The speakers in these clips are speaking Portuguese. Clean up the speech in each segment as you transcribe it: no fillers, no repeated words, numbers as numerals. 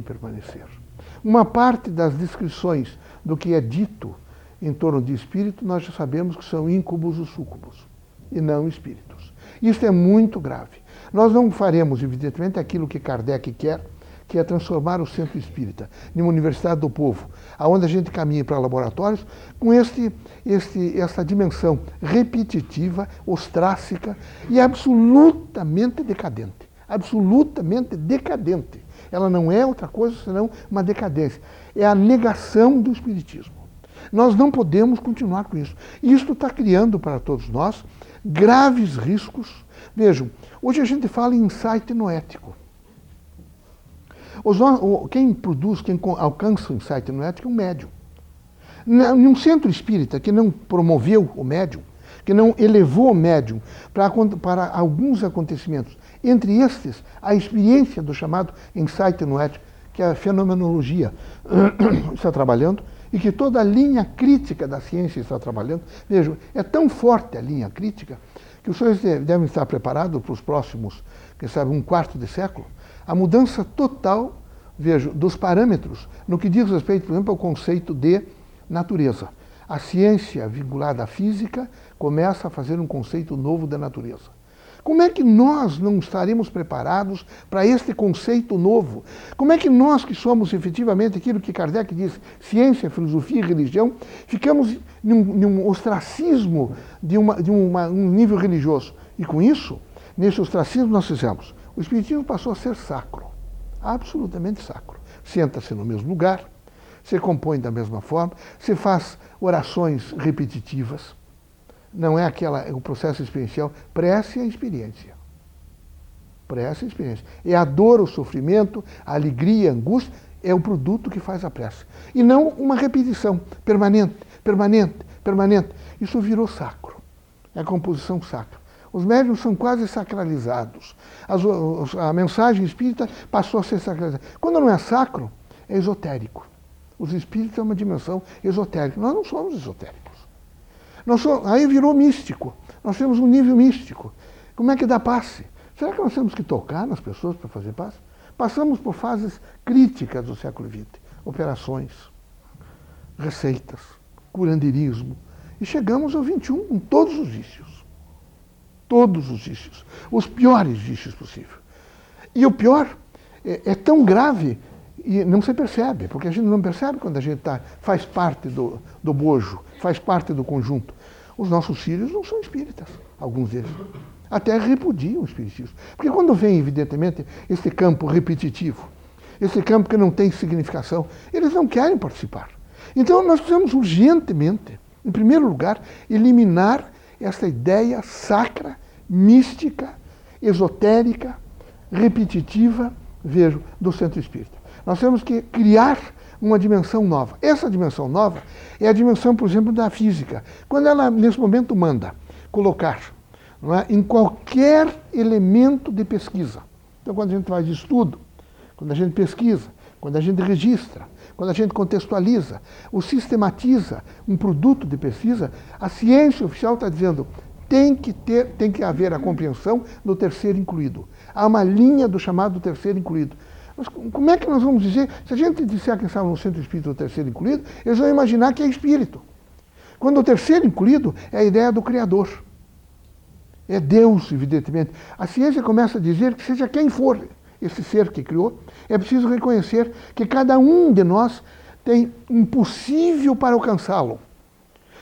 permanecer. Uma parte das descrições do que é dito em torno de espírito, nós já sabemos que são íncubos ou súcubos, e não espíritos. Isso é muito grave. Nós não faremos, evidentemente, aquilo que Kardec quer, que é transformar o centro espírita em uma universidade do povo, aonde a gente caminha para laboratórios com essa dimensão repetitiva, ostrácica e absolutamente decadente. Absolutamente decadente. Ela não é outra coisa senão uma decadência. É a negação do espiritismo. Nós não podemos continuar com isso. E isso está criando para todos nós graves riscos. Vejam, hoje a gente fala em insight noético. Quem produz, quem alcança o insight noético é um médium. Em um centro espírita que não promoveu o médium, que não elevou o médium para alguns acontecimentos, entre estes, a experiência do chamado insight noético, que a fenomenologia está trabalhando, e que toda a linha crítica da ciência está trabalhando. Vejam, é tão forte a linha crítica, que os senhores devem estar preparados para os próximos, quem sabe, um quarto de século, a mudança total, vejo, dos parâmetros no que diz respeito, por exemplo, ao conceito de natureza. A ciência vinculada à física começa a fazer um conceito novo da natureza. Como é que nós não estaremos preparados para este conceito novo? Como é que nós, que somos efetivamente aquilo que Kardec diz, ciência, filosofia e religião, ficamos num ostracismo de um nível religioso? E com isso, nesse ostracismo nós fizemos. O espiritismo passou a ser sacro, absolutamente sacro. Senta-se no mesmo lugar, se compõe da mesma forma, se faz orações repetitivas. Não é o processo experiencial, prece a experiência. Prece a experiência. É a dor, o sofrimento, a alegria, a angústia, é o produto que faz a prece. E não uma repetição permanente, permanente, permanente. Isso virou sacro. É a composição sacra. Os médiuns são quase sacralizados. A mensagem espírita passou a ser sacralizada. Quando não é sacro, é esotérico. Os espíritos são uma dimensão esotérica. Nós não somos esotéricos. Aí virou místico. Nós temos um nível místico. Como é que dá passe? Será que nós temos que tocar nas pessoas para fazer passe? Passamos por fases críticas do século XX. Operações, receitas, curanderismo. E chegamos ao XXI com todos os vícios. Todos os vícios. Os piores vícios possíveis. E o pior é tão grave e não se percebe, porque a gente não percebe quando a gente faz parte do bojo, faz parte do conjunto. Os nossos filhos não são espíritas, alguns deles. Até repudiam o espiritismo. Porque quando vem, evidentemente, esse campo repetitivo, esse campo que não tem significação, eles não querem participar. Então nós precisamos urgentemente, em primeiro lugar, eliminar essa ideia sacra, mística, esotérica, repetitiva, vejo, do centro espírita. Nós temos que criar uma dimensão nova. Essa dimensão nova é a dimensão, por exemplo, da física. Quando ela, nesse momento, manda colocar, não é, em qualquer elemento de pesquisa. Então, quando a gente faz estudo, quando a gente pesquisa, quando a gente registra, quando a gente contextualiza, ou sistematiza um produto de pesquisa, a ciência oficial está dizendo tem que haver a compreensão do terceiro incluído. Há uma linha do chamado terceiro incluído. Mas como é que nós vamos dizer? Se a gente disser que estava no centro espírita o terceiro incluído, eles vão imaginar que é espírito. Quando o terceiro incluído é a ideia do Criador. É Deus, evidentemente. A ciência começa a dizer que seja quem for esse ser que criou, é preciso reconhecer que cada um de nós tem um possível para alcançá-lo.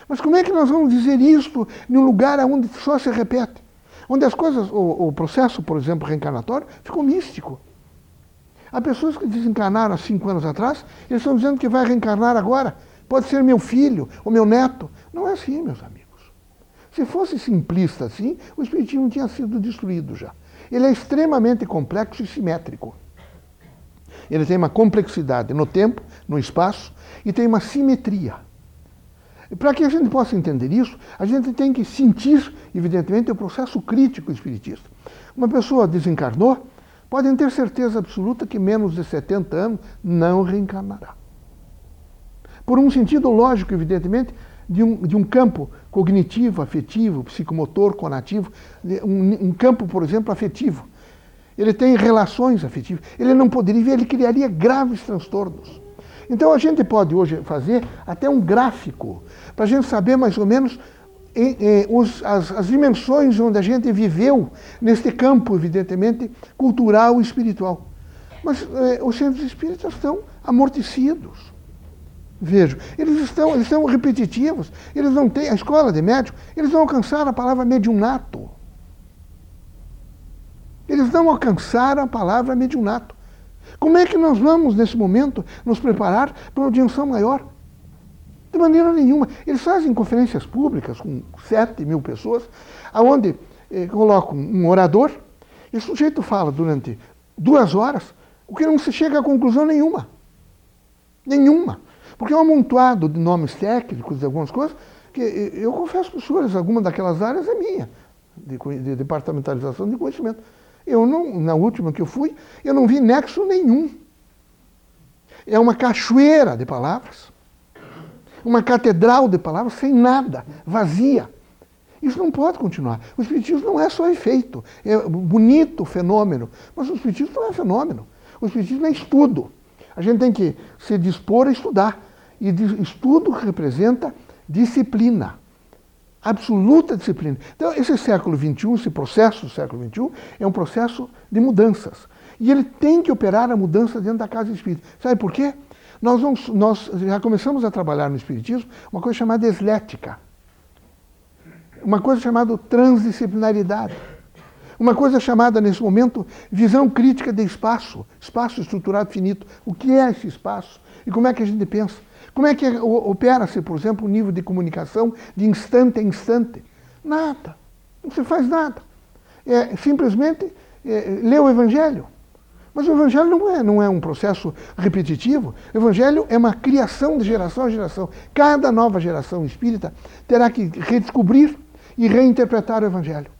Mas como é que nós vamos dizer isto em um lugar onde só se repete? Onde as coisas, o processo, por exemplo, reencarnatório, ficou místico. Há pessoas que desencarnaram há 5 anos atrás, eles estão dizendo que vai reencarnar agora. Pode ser meu filho ou meu neto. Não é assim, meus amigos. Se fosse simplista assim, o espiritismo tinha sido destruído já. Ele é extremamente complexo e simétrico. Ele tem uma complexidade no tempo, no espaço, e tem uma simetria. E para que a gente possa entender isso, a gente tem que sentir, evidentemente, o processo crítico espiritista. Uma pessoa desencarnou, podem ter certeza absoluta que menos de 70 anos não reencarnará. Por um sentido lógico, evidentemente, de um campo cognitivo, afetivo, psicomotor, conativo, um campo, por exemplo, afetivo. ele tem relações afetivas, ele não poderia ver, ele criaria graves transtornos. Então a gente pode hoje fazer até um gráfico, para a gente saber mais ou menos as dimensões onde a gente viveu neste campo, evidentemente, cultural e espiritual. Mas os centros espíritas estão amortecidos. Vejo, eles estão repetitivos, eles não têm, a escola de médium, eles não alcançaram a palavra mediunato. Eles não alcançaram a palavra mediunato. Como é que nós vamos, nesse momento, nos preparar para uma dimensão maior? De maneira nenhuma. Eles fazem conferências públicas com 7.000 pessoas, onde colocam um orador, e o sujeito fala durante 2 horas, o que não se chega a conclusão nenhuma. Nenhuma. Porque é um amontoado de nomes técnicos, de algumas coisas, que eu confesso para os senhores, alguma daquelas áreas é minha, de departamentalização de conhecimento. Eu não, na última que eu fui, eu não vi nexo nenhum. É uma cachoeira de palavras, uma catedral de palavras sem nada, vazia. Isso não pode continuar. O espiritismo não é só efeito, é bonito fenômeno, mas o espiritismo não é fenômeno. O espiritismo é estudo. A gente tem que se dispor a estudar. E estudo representa disciplina. Absoluta disciplina. Então, esse século XXI, esse processo do século XXI, é um processo de mudanças. E ele tem que operar a mudança dentro da casa espírita. Sabe por quê? Nós já começamos a trabalhar no espiritismo uma coisa chamada eslética. Uma coisa chamada transdisciplinaridade. Uma coisa chamada, nesse momento, visão crítica de espaço. Espaço estruturado finito. O que é esse espaço? E como é que a gente pensa? Como é que opera-se, por exemplo, o nível de comunicação de instante a instante? Nada. Não se faz nada. Simplesmente ler o Evangelho. Mas o Evangelho não é um processo repetitivo. O Evangelho é uma criação de geração a geração. Cada nova geração espírita terá que redescobrir e reinterpretar o Evangelho.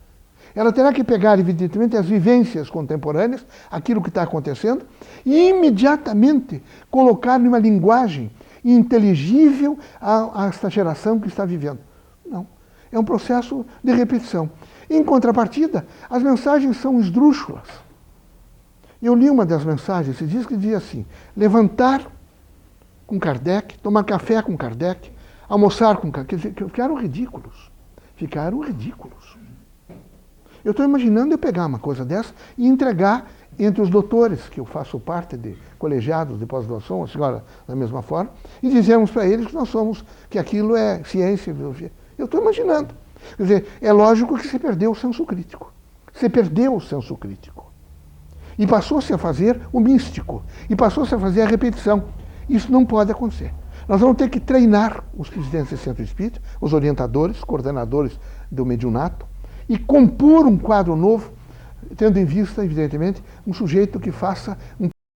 Ela terá que pegar, evidentemente, as vivências contemporâneas, aquilo que está acontecendo, e imediatamente colocar numa linguagem inteligível a esta geração que está vivendo. Não. É um processo de repetição. Em contrapartida, as mensagens são esdrúxulas. Eu li uma das mensagens, se diz que dizia assim: levantar com Kardec, tomar café com Kardec, almoçar com Kardec. Ficaram ridículos. Ficaram ridículos. Eu estou imaginando eu pegar uma coisa dessa e entregar entre os doutores, que eu faço parte de colegiados de pós-graduação, a senhora da mesma forma, e dizemos para eles que nós somos, que aquilo é ciência e biologia. Eu estou imaginando. Quer dizer, é lógico que se perdeu o senso crítico. Se perdeu o senso crítico. E passou-se a fazer o místico. E passou-se a fazer a repetição. Isso não pode acontecer. Nós vamos ter que treinar os presidentes de centro espírita, os orientadores, coordenadores do mediunato, e compor um quadro novo, tendo em vista, evidentemente, um sujeito que faça um